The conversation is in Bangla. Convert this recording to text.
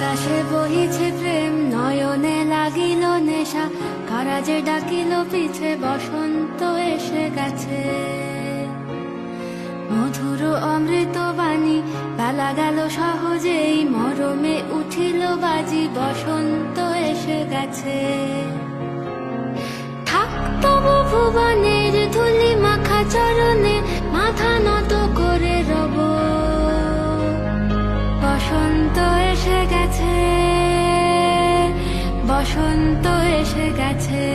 বাতাসে বহিছে প্রেম, নয়নে লাগিল নেশা, কারা যে ডাকিল পিছে, বসন্ত এসে গেছে। মধুর অমৃত বাণী, বেলা গেল সহজেই, মরমে উঠিল বাজি, বসন্ত এসে গেছে। থাক তবু ভুবনের ধুলি মাখা চরণে, মাথা নত করে রব, বসন্ত এসে গেছে, বসন্ত এসে গেছে।